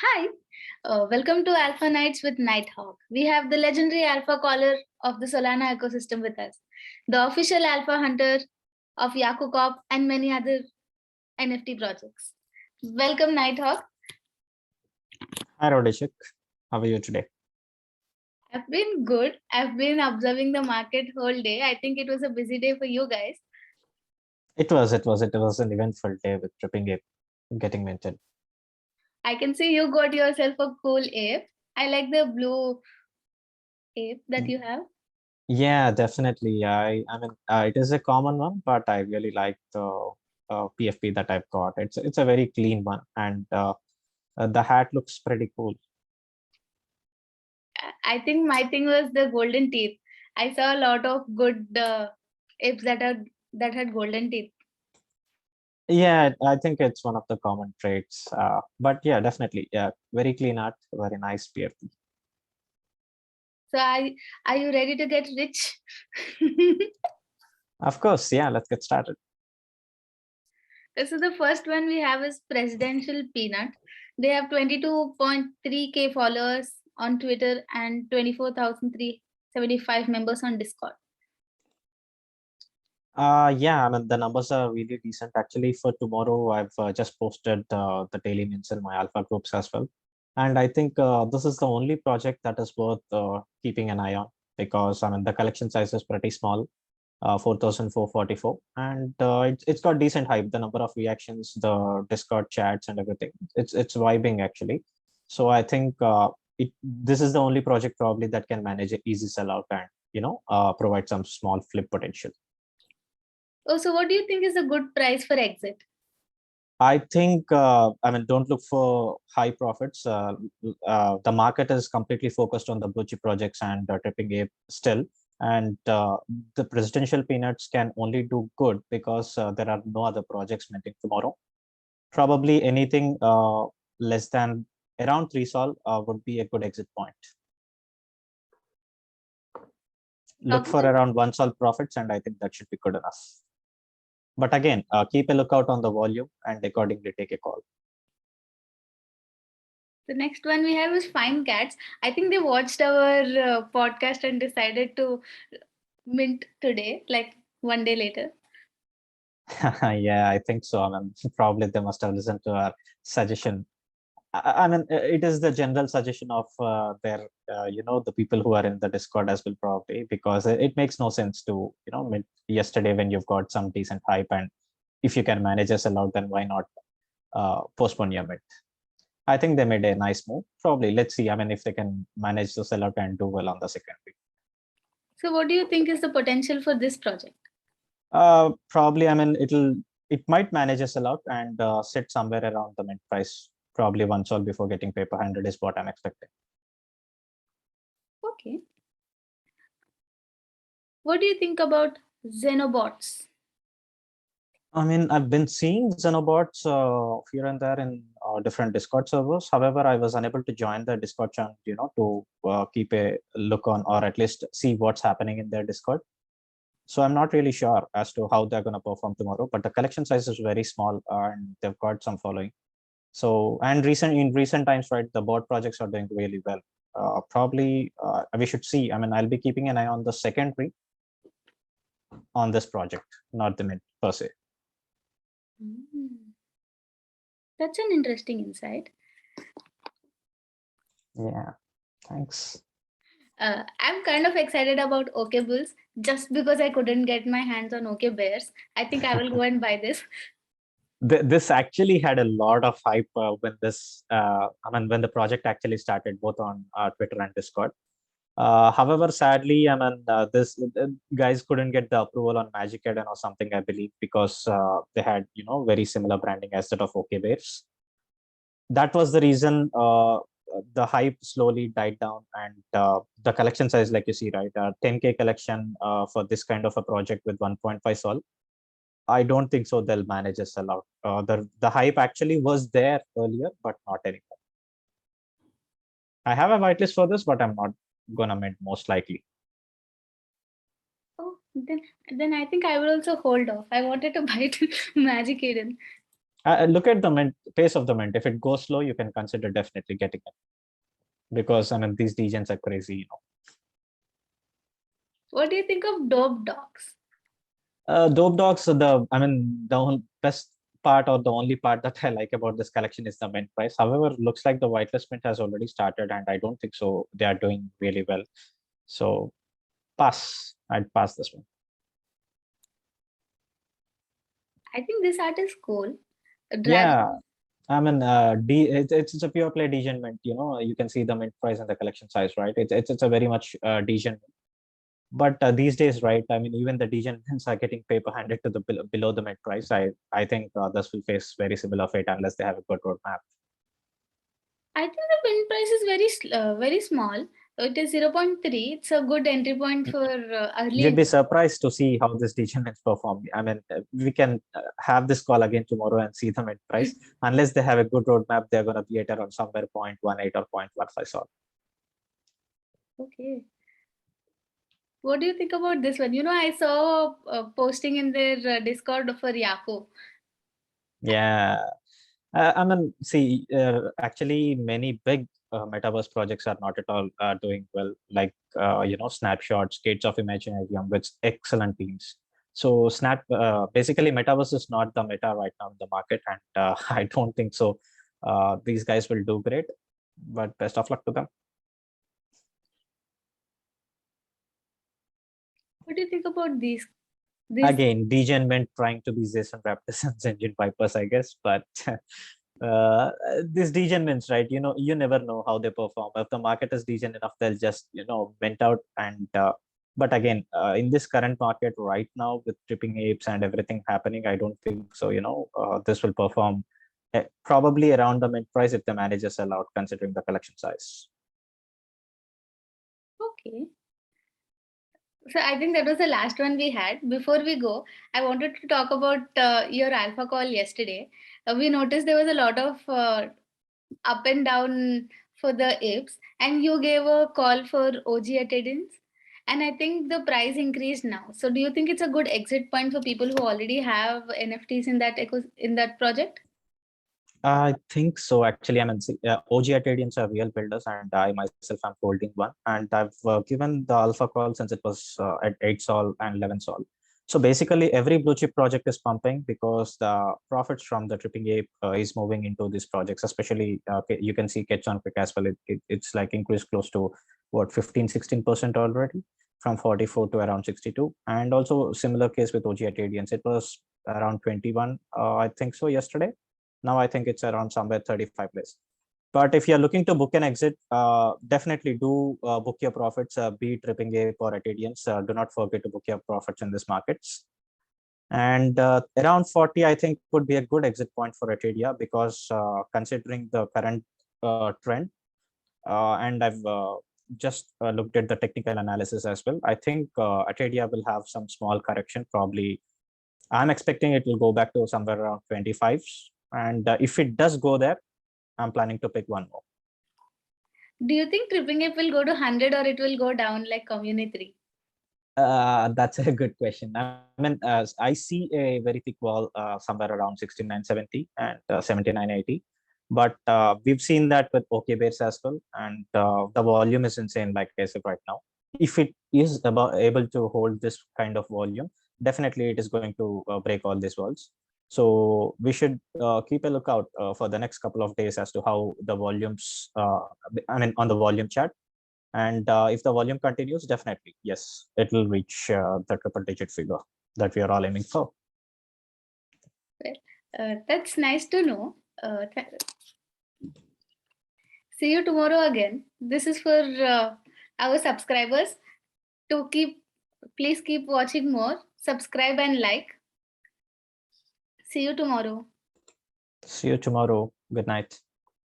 Hi, welcome to Alpha Nights with Nighthawk. We have the legendary Alpha Caller of the Solana ecosystem with us, the official Alpha Hunter of Yakukop and many other NFT projects. Welcome, Nighthawk. Hi, Rodishik. How are you today? I've been good. I've been observing the market whole day. I think it was a busy day for you guys. It was an eventful day with Tripping Ape getting minted. I can see you got yourself a cool ape. I like the blue ape that you have. Yeah, definitely. It is a common one, but I really like the PFP that I've got. It's a very clean one, and the hat looks pretty cool. I think my thing was the golden teeth. I saw a lot of good apes that had golden teeth. Yeah, I think it's one of the common traits. But yeah, definitely. Yeah, very clean art, very nice PFP. So are you ready to get rich? Of course, yeah, let's get started. So the first one we have is Presidential Peanut. They have 22.3K followers on Twitter and 24,375 members on Discord. Yeah, I mean, the numbers are really decent. Actually, for tomorrow, I've just posted the daily mints in my alpha groups as well. And I think this is the only project that is worth keeping an eye on because, I mean, the collection size is pretty small, 4,444. And it's got decent hype, the number of reactions, the Discord chats and everything. It's vibing, actually. So I think this is the only project probably that can manage an easy sellout and, provide some small flip potential. Oh, so what do you think is a good price for exit? I think, don't look for high profits. The market is completely focused on the blue chip projects and Tripping Ape still. And the presidential peanuts can only do good because there are no other projects minting tomorrow. Probably anything less than around 3 sol would be a good exit point. Look for around 1 sol profits, and I think that should be good enough. But again, keep a lookout on the volume and accordingly take a call. The next one we have is Finecats. I think they watched our podcast and decided to mint today, like one day later. Yeah, I think so. I mean, probably they must have listened to our suggestion. I mean, it is the general suggestion of the people who are in the Discord as well, probably, because it makes no sense to, mint yesterday when you've got some decent hype, and if you can manage a sellout, then why not postpone your mint? I think they made a nice move. Probably, let's see. I mean, if they can manage the sellout and do well on the second week. So, what do you think is the potential for this project? Probably, I mean, it might manage a sellout and sit somewhere around the mint price. Probably 1 sol before getting paper handed is what I'm expecting. Okay. What do you think about Xenobots? I mean, I've been seeing Xenobots here and there in different Discord servers. However, I was unable to join the Discord channel, to keep a look on or at least see what's happening in their Discord. So I'm not really sure as to how they're going to perform tomorrow, but the collection size is very small and they've got some following. So, and in recent times, right, the bot projects are doing really well. Probably we should see. I mean, I'll be keeping an eye on the secondary on this project, not the mid per se. That's an interesting insight. Yeah, thanks. I'm kind of excited about OKBulls just because I couldn't get my hands on OKBears. I think I will go and buy this. This actually had a lot of hype when when the project actually started, both on Twitter and Discord. However, sadly, this guys couldn't get the approval on Magic Eden or something, I believe, because they had, very similar branding as that of Okaybulls. That was the reason the hype slowly died down, and the collection size, like you see, right, 10K collection for this kind of a project with 1.5 sol. I don't think so they'll manage a sellout. The hype actually was there earlier, but not anymore. I have a whitelist for this, but I'm not gonna mint most likely. Oh, then I think I will also hold off. I wanted to buy it Magic Eden. Look at the mint, pace of the mint. If it goes slow, you can consider definitely getting it, because I mean these degens are crazy, you know. What do you think of DopeDogs? DopeDogs, the best part or the only part that I like about this collection is the mint price. However, looks like the whitelist mint has already started, and I don't think so they are doing really well. So pass. I'd pass this one. I think this art is cool. Yeah, I mean, it's a pure play degen mint. You know, you can see the mint price and the collection size, right? It's a very much degen. But these days, right? I mean, even the degen mints are getting paper handed to the below the mint price. I think this will face very similar fate unless they have a good roadmap. I think the win price is very small. It is 0.3. It's a good entry point for You'd early. be surprised to see how this degen mints perform. I mean, we can have this call again tomorrow and see the mint price. Unless they have a good roadmap, they're going to be at around somewhere 0.18 or 0.15 SOL. Okay. What do you think about this one? I saw posting in their Discord for Yako. Yeah. I mean, see, actually, many big metaverse projects are not at all doing well, like, Snapshots, Gates of Imaginarium, with excellent teams. So, basically, metaverse is not the meta right now in the market, and I don't think so. These guys will do great, but best of luck to them. What do you think about these? Again, degen meant trying to be Jason Raptors engine vipers, I guess, but these degen mints, right? You never know how they perform. If the market is degen enough, they'll just mint out. And but again, in this current market right now with tripping apes and everything happening, I don't think so. This will perform probably around the mint price if the manager sell out, considering the collection size. Okay. So I think that was the last one we had. Before we go, I wanted to talk about your alpha call yesterday. We noticed there was a lot of up and down for the apes, and you gave a call for OG attendance. And I think the price increased now. So do you think it's a good exit point for people who already have NFTs in that project? I think so. Actually, I mean, OG Atadians are real builders, and I myself am holding one. And I've given the alpha call since it was at 8 sol and 11 sol. So basically, every blue chip project is pumping because the profits from the tripping ape is moving into these projects. Especially, you can see Catch on Quick as well. It's like increased close to what 15-16% already, from 44 to around 62. And also similar case with OG Atadians. It was around 21, I think so, yesterday. Now I think it's around somewhere 35 less. But if you're looking to book an exit, definitely do book your profits, be it Tripping Ape or Atadians. Do not forget to book your profits in these markets. And around 40, I think, would be a good exit point for Atadia, because considering the current trend, and I've just looked at the technical analysis as well, I think Atadia will have some small correction. Probably, I'm expecting it will go back to somewhere around 25s. And if it does go there, I'm planning to pick one more. Do you think Tripping Ape will go to 100 or it will go down like Community 3? That's a good question. I mean, I see a very thick wall somewhere around 69.70 and 79.80. But we've seen that with OKBulls as well. And the volume is insane, like I said right now. If it is able to hold this kind of volume, definitely it is going to break all these walls. So we should keep a lookout for the next couple of days as to how the volumes, on the volume chart. And if the volume continues, definitely, yes, it will reach the triple digit figure that we are all aiming for. Well, that's nice to know. See you tomorrow again. This is for our subscribers. Please keep watching more. Subscribe and like. See you tomorrow. See you tomorrow. Good night.